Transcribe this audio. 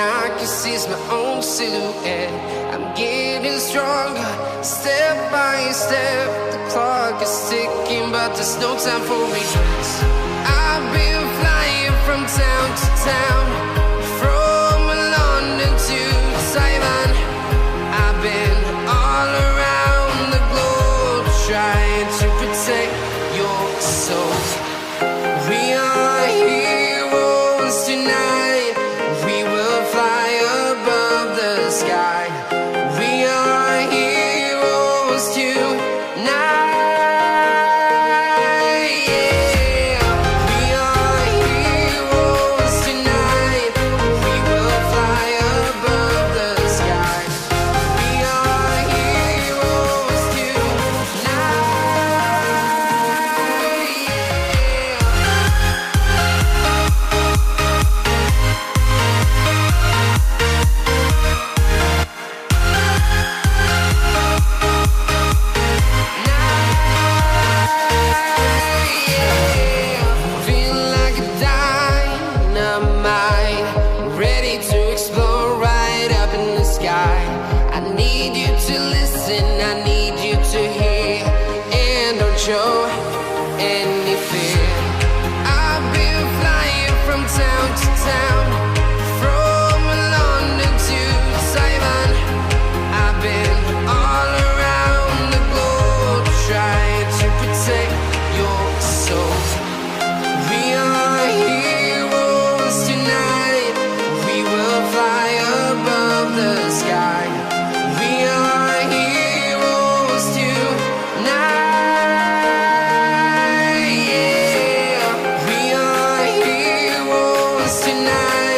I can see my own silhouette. I'm getting stronger, step by step. The clock is ticking, but there's no time for regrets. I've been flying from town to town, from London to Taiwan. I've been all around the globe, trying to protect your soul. We are heroes tonight. We will fly above the sky. We are heroes tonight. Yeah. We are heroes tonight. We will fly above the sky. We are heroes tonight. Feel like a dynamite, ready to explode right up in the sky. I need you to listen, I need you to hear, and don't show any fear. I've been flying from town to town, from London to Taiwan. I've been all around the globe, trying to protect your soul. We are heroes tonight. We will fly above the sky. We are heroes tonight. Yeah. We are heroes tonight.